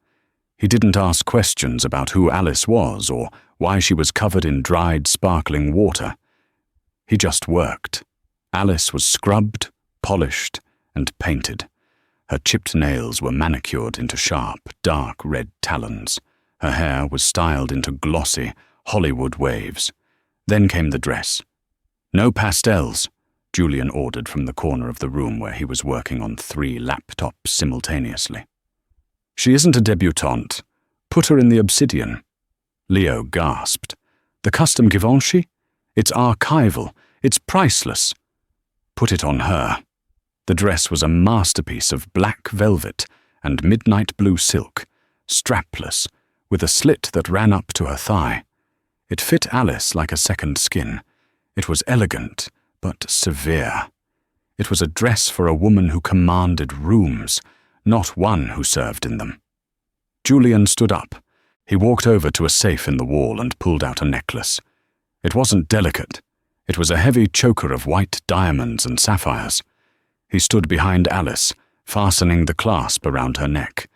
He didn't ask questions about who Alice was or why she was covered in dried, sparkling water. He just worked. Alice was scrubbed, polished, and painted. Her chipped nails were manicured into sharp, dark red talons. Her hair was styled into glossy, Hollywood waves. Then came the dress. No pastels, Julian ordered from the corner of the room where he was working on 3 laptops simultaneously. She isn't a debutante. Put her in the Obsidian. Leo gasped. The custom Givenchy? It's archival. It's priceless. Put it on her. The dress was a masterpiece of black velvet and midnight blue silk, strapless, with a slit that ran up to her thigh. It fit Alice like a second skin. It was elegant, but severe. It was a dress for a woman who commanded rooms, not one who served in them. Julian stood up. He walked over to a safe in the wall and pulled out a necklace. It wasn't delicate. It was a heavy choker of white diamonds and sapphires. He stood behind Alice, fastening the clasp around her neck.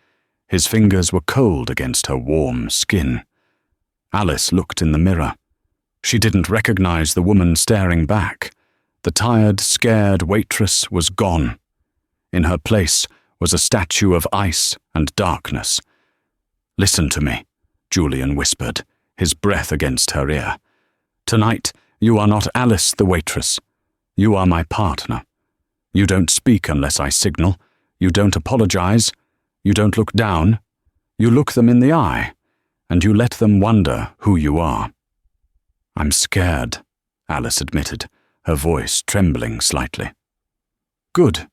His fingers were cold against her warm skin. Alice looked in the mirror. She didn't recognize the woman staring back. The tired, scared waitress was gone. In her place was a statue of ice and darkness. Listen to me, Julian whispered, his breath against her ear. Tonight, you are not Alice the waitress. You are my partner. You don't speak unless I signal. You don't apologize. You don't look down. You look them in the eye, and you let them wonder who you are. I'm scared, Alice admitted, her voice trembling slightly. Good,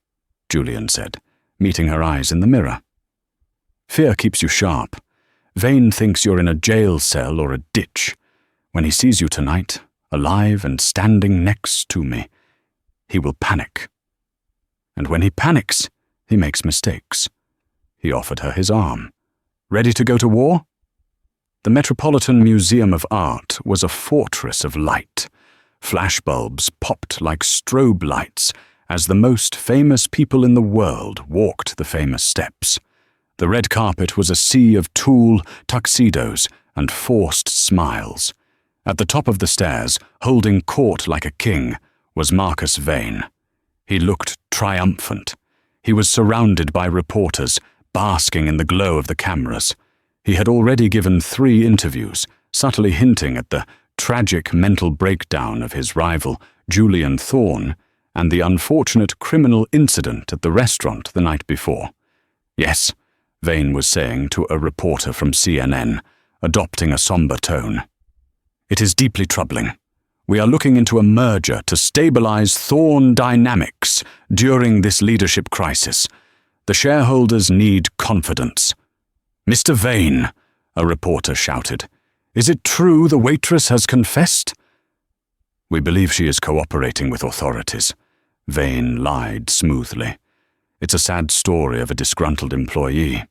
Julian said, meeting her eyes in the mirror. Fear keeps you sharp. Vane thinks you're in a jail cell or a ditch. When he sees you tonight, alive and standing next to me, he will panic. And when he panics, he makes mistakes. He offered her his arm. Ready to go to war? The Metropolitan Museum of Art was a fortress of light. Flashbulbs popped like strobe lights as the most famous people in the world walked the famous steps. The red carpet was a sea of tulle, tuxedos, and forced smiles. At the top of the stairs, holding court like a king, was Marcus Vane. He looked triumphant. He was surrounded by reporters, basking in the glow of the cameras. He had already given 3 interviews, subtly hinting at the tragic mental breakdown of his rival, Julian Thorne, and the unfortunate criminal incident at the restaurant the night before. Yes, Vane was saying to a reporter from CNN, adopting a somber tone. It is deeply troubling. We are looking into a merger to stabilize Thorne dynamics during this leadership crisis. The shareholders need confidence. Mr. Vane, a reporter shouted, is it true the waitress has confessed? We believe she is cooperating with authorities. Vane lied smoothly. It's a sad story of a disgruntled employee.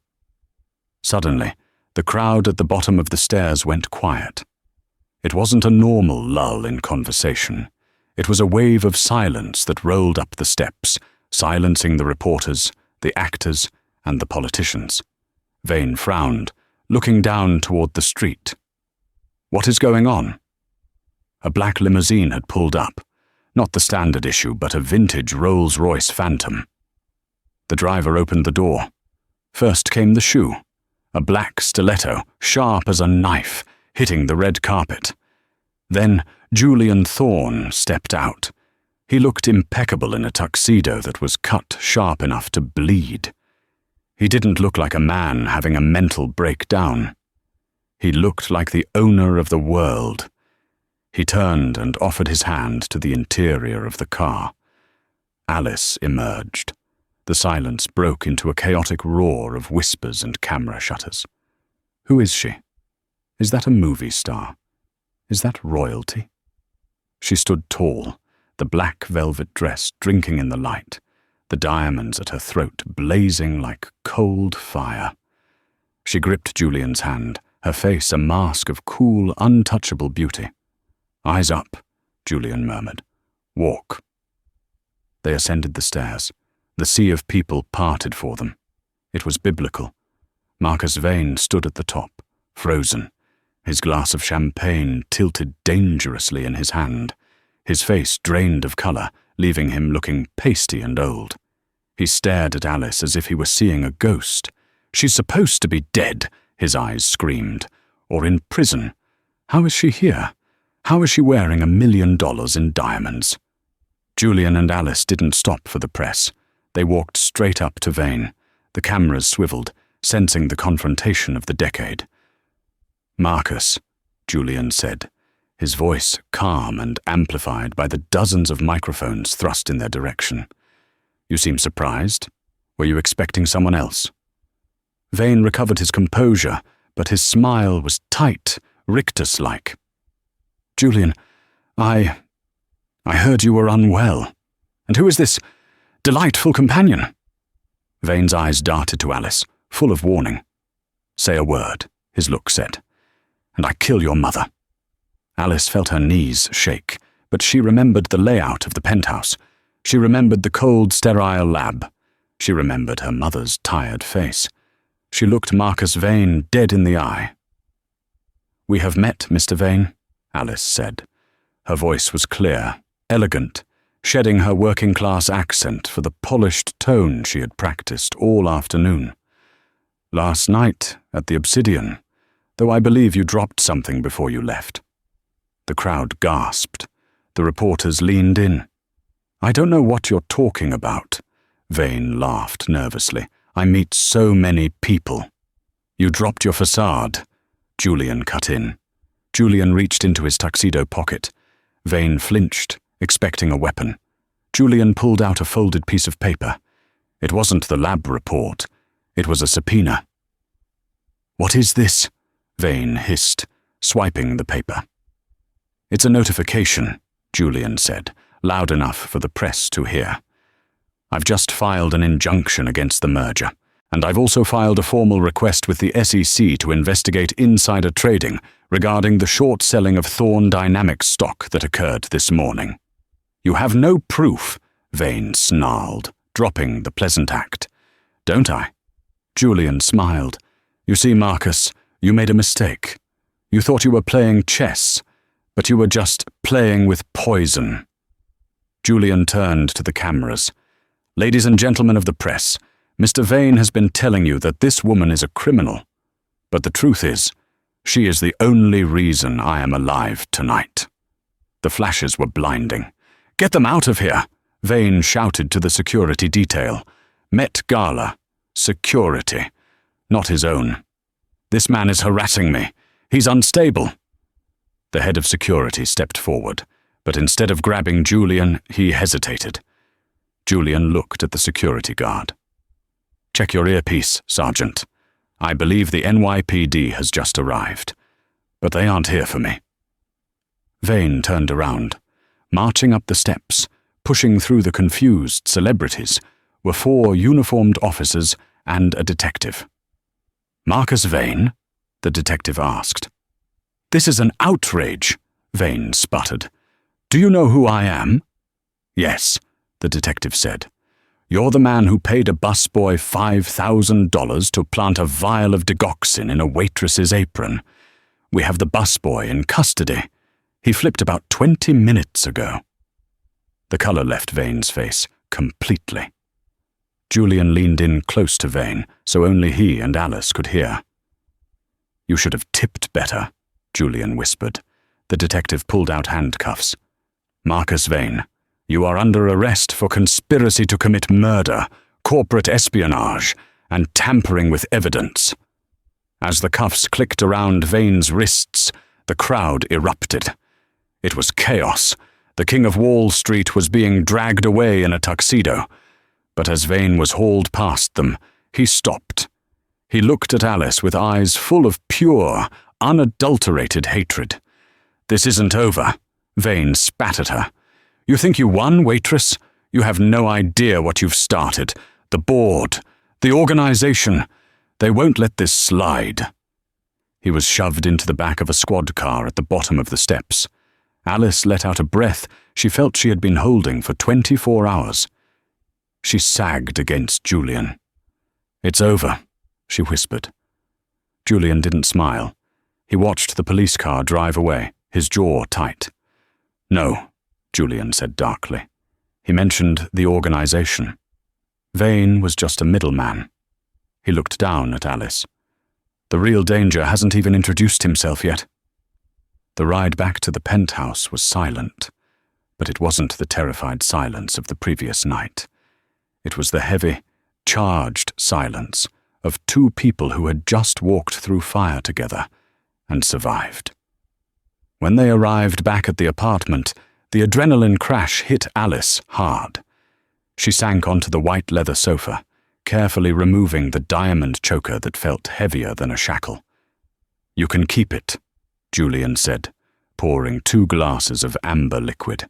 Suddenly, the crowd at the bottom of the stairs went quiet. It wasn't a normal lull in conversation. It was a wave of silence that rolled up the steps, silencing the reporters, the actors, and the politicians. Vane frowned, looking down toward the street. What is going on? A black limousine had pulled up, not the standard issue, but a vintage Rolls-Royce Phantom. The driver opened the door. First came the shoe, a black stiletto, sharp as a knife, hitting the red carpet. Then Julian Thorne stepped out. He looked impeccable in a tuxedo that was cut sharp enough to bleed. He didn't look like a man having a mental breakdown. He looked like the owner of the world. He turned and offered his hand to the interior of the car. Alice emerged. The silence broke into a chaotic roar of whispers and camera shutters. Who is she? Is that a movie star? Is that royalty? She stood tall, the black velvet dress drinking in the light, the diamonds at her throat blazing like cold fire. She gripped Julian's hand, her face a mask of cool, untouchable beauty. Eyes up, Julian murmured. Walk. They ascended the stairs. The sea of people parted for them. It was biblical. Marcus Vane stood at the top, frozen, his glass of champagne tilted dangerously in his hand, his face drained of colour, leaving him looking pasty and old. He stared at Alice as if he were seeing a ghost. She's supposed to be dead, his eyes screamed, or in prison. How is she here? How is she wearing $1 million in diamonds? Julian and Alice didn't stop for the press. They walked straight up to Vane. The cameras swiveled, sensing the confrontation of the decade. Marcus, Julian said, his voice calm and amplified by the dozens of microphones thrust in their direction. You seem surprised. Were you expecting someone else? Vane recovered his composure, but his smile was tight, rictus-like. Julian, I heard you were unwell. And who is this delightful companion? Vane's eyes darted to Alice, full of warning. Say a word, his look said, and I kill your mother. Alice felt her knees shake, but she remembered the layout of the penthouse. She remembered the cold, sterile lab. She remembered her mother's tired face. She looked Marcus Vane dead in the eye. We have met, Mr. Vane, Alice said. Her voice was clear, elegant, shedding her working-class accent for the polished tone she had practiced all afternoon. Last night, at the Obsidian, though I believe you dropped something before you left. The crowd gasped. The reporters leaned in. I don't know what you're talking about. Vane laughed nervously. I meet so many people. You dropped your facade, Julian cut in. Julian reached into his tuxedo pocket. Vane flinched, expecting a weapon. Julian pulled out a folded piece of paper. It wasn't the lab report. It was a subpoena. What is this? Vane hissed, swiping the paper. It's a notification, Julian said, loud enough for the press to hear. I've just filed an injunction against the merger, and I've also filed a formal request with the SEC to investigate insider trading regarding the short selling of Thorne Dynamics stock that occurred this morning. You have no proof, Vane snarled, dropping the pleasant act. Don't I? Julian smiled. You see, Marcus, you made a mistake. You thought you were playing chess. But you were just playing with poison. Julian turned to the cameras. Ladies and gentlemen of the press, Mr. Vane has been telling you that this woman is a criminal. But the truth is, she is the only reason I am alive tonight. The flashes were blinding. Get them out of here, Vane shouted to the security detail. Met Gala. Security. Not his own. This man is harassing me. He's unstable. The head of security stepped forward, but instead of grabbing Julian, he hesitated. Julian looked at the security guard. Check your earpiece, Sergeant. I believe the NYPD has just arrived, but they aren't here for me. Vane turned around. Marching up the steps, pushing through the confused celebrities, were 4 uniformed officers and a detective. Marcus Vane? The detective asked. This is an outrage, Vane sputtered. Do you know who I am? Yes, the detective said. You're the man who paid a busboy $5,000 to plant a vial of digoxin in a waitress's apron. We have the busboy in custody. He flipped about 20 minutes ago. The color left Vane's face completely. Julian leaned in close to Vane, so only he and Alice could hear. You should have tipped better, Julian whispered. The detective pulled out handcuffs. Marcus Vane, you are under arrest for conspiracy to commit murder, corporate espionage, and tampering with evidence. As the cuffs clicked around Vane's wrists, the crowd erupted. It was chaos. The King of Wall Street was being dragged away in a tuxedo. But as Vane was hauled past them, he stopped. He looked at Alice with eyes full of pure, unadulterated hatred. This isn't over, Vane spat at her. You think you won, Waitress? You have no idea what you've started. The board, the organization. They won't let this slide. He was shoved into the back of a squad car at the bottom of the steps. Alice let out a breath she felt she had been holding for 24 hours. She sagged against Julian. It's over, she whispered. Julian didn't smile. He watched the police car drive away, his jaw tight. No, Julian said darkly. He mentioned the organization. Vane was just a middleman. He looked down at Alice. The real danger hasn't even introduced himself yet. The ride back to the penthouse was silent, but it wasn't the terrified silence of the previous night. It was the heavy, charged silence of 2 people who had just walked through fire together and survived. When they arrived back at the apartment, the adrenaline crash hit Alice hard. She sank onto the white leather sofa, carefully removing the diamond choker that felt heavier than a shackle. You can keep it, Julian said, pouring 2 glasses of amber liquid.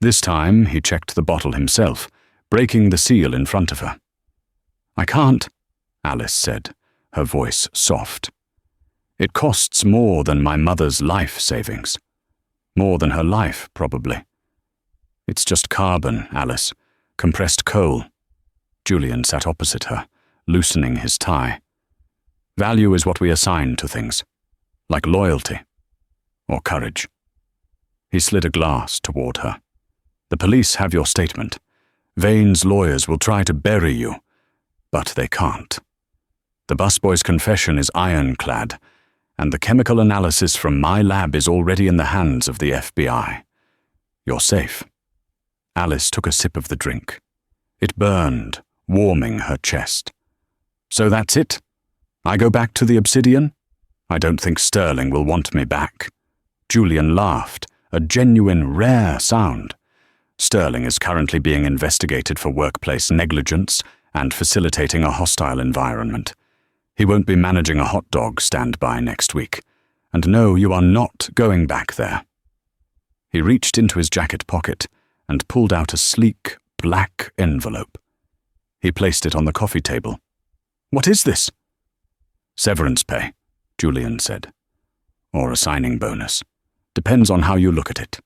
This time he checked the bottle himself, breaking the seal in front of her. I can't, Alice said, her voice soft. It costs more than my mother's life savings. More than her life, probably. It's just carbon, Alice. Compressed coal. Julian sat opposite her, loosening his tie. Value is what we assign to things, like loyalty or courage. He slid a glass toward her. The police have your statement. Vane's lawyers will try to bury you, but they can't. The busboy's confession is ironclad, and the chemical analysis from my lab is already in the hands of the FBI. You're safe. Alice took a sip of the drink. It burned, warming her chest. So that's it? I go back to the Obsidian? I don't think Sterling will want me back. Julian laughed, a genuine, rare sound. Sterling is currently being investigated for workplace negligence and facilitating a hostile environment. He won't be managing a hot dog stand-by next week. And no, you are not going back there. He reached into his jacket pocket and pulled out a sleek, black envelope. He placed it on the coffee table. What is this? Severance pay, Julian said. Or a signing bonus. Depends on how you look at it.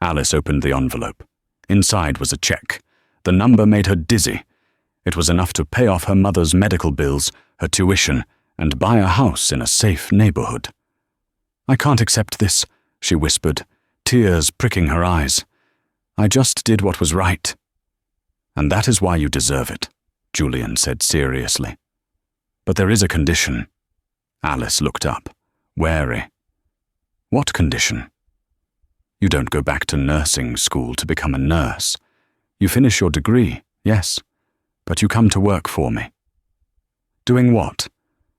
Alice opened the envelope. Inside was a check. The number made her dizzy. It was enough to pay off her mother's medical bills, her tuition, and buy a house in a safe neighborhood. "I can't accept this," she whispered, tears pricking her eyes. "I just did what was right." "And that is why you deserve it," Julian said seriously. "But there is a condition." Alice looked up, wary. "What condition?" "You don't go back to nursing school to become a nurse. You finish your degree, yes, but you come to work for me." "Doing what?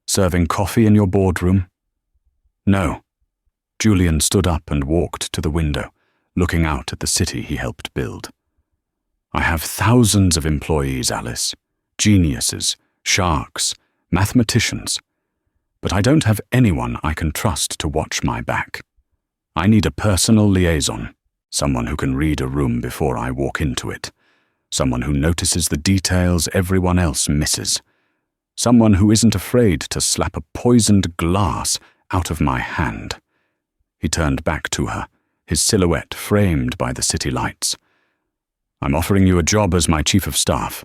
Serving coffee in your boardroom?" "No." Julian stood up and walked to the window, looking out at the city he helped build. "I have thousands of employees, Alice. Geniuses, sharks, mathematicians. But I don't have anyone I can trust to watch my back. I need a personal liaison, someone who can read a room before I walk into it, someone who notices the details everyone else misses, someone who isn't afraid to slap a poisoned glass out of my hand." He turned back to her, his silhouette framed by the city lights. "I'm offering you a job as my chief of staff.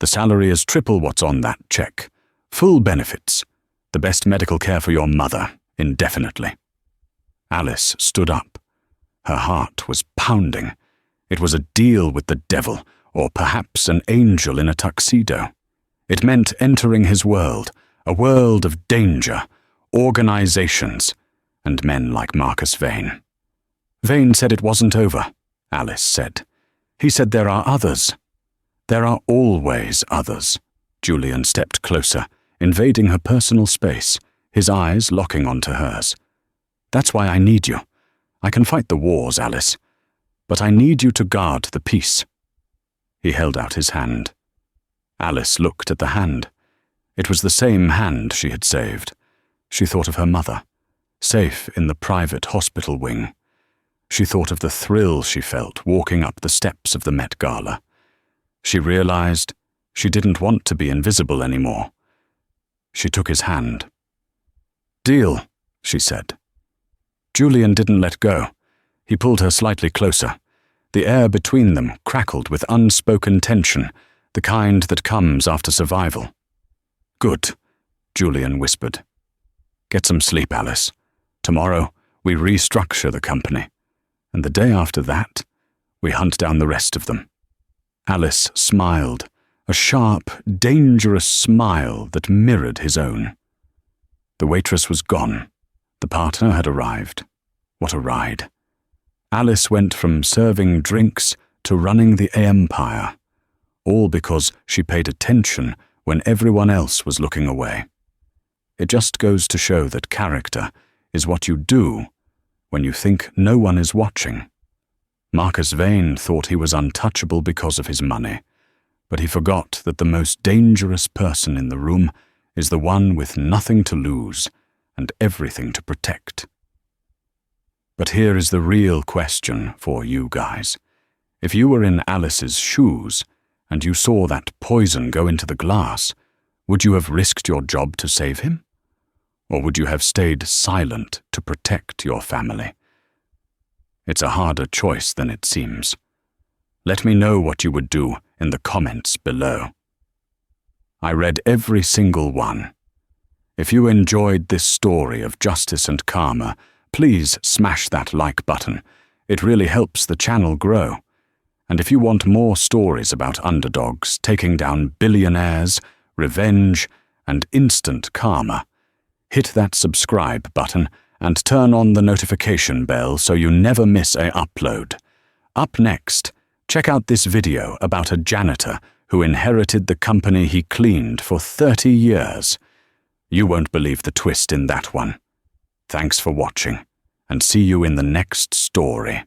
The salary is triple what's on that check. Full benefits. The best medical care for your mother, indefinitely." Alice stood up. Her heart was pounding. It was a deal with the devil, or perhaps an angel in a tuxedo. It meant entering his world, a world of danger, organizations, and men like Marcus Vane. "Vane said it wasn't over," Alice said. "He said there are others." "There are always others." Julian stepped closer, invading her personal space, his eyes locking onto hers. "That's why I need you. I can fight the wars, Alice, but I need you to guard the peace." He held out his hand. Alice looked at the hand. It was the same hand she had saved. She thought of her mother, safe in the private hospital wing. She thought of the thrill she felt walking up the steps of the Met Gala. She realized she didn't want to be invisible anymore. She took his hand. "Deal," she said. Julian didn't let go. He pulled her slightly closer. The air between them crackled with unspoken tension, the kind that comes after survival. "Good," Julian whispered. "Get some sleep, Alice. Tomorrow, we restructure the company. And the day after that, we hunt down the rest of them." Alice smiled, a sharp, dangerous smile that mirrored his own. The waitress was gone. The partner had arrived. What a ride. Alice went from serving drinks to running the empire, all because she paid attention when everyone else was looking away. It just goes to show that character is what you do when you think no one is watching. Marcus Vane thought he was untouchable because of his money, but he forgot that the most dangerous person in the room is the one with nothing to lose and everything to protect. But here is the real question for you guys. If you were in Alice's shoes and you saw that poison go into the glass, would you have risked your job to save him? Or would you have stayed silent to protect your family? It's a harder choice than it seems. Let me know what you would do in the comments below. I read every single one. If you enjoyed this story of justice and karma, please smash that like button. It really helps the channel grow. And if you want more stories about underdogs taking down billionaires, revenge, and instant karma, hit that subscribe button and turn on the notification bell so you never miss an upload. Up next, check out this video about a janitor who inherited the company he cleaned for 30 years. You won't believe the twist in that one. Thanks for watching, and see you in the next story.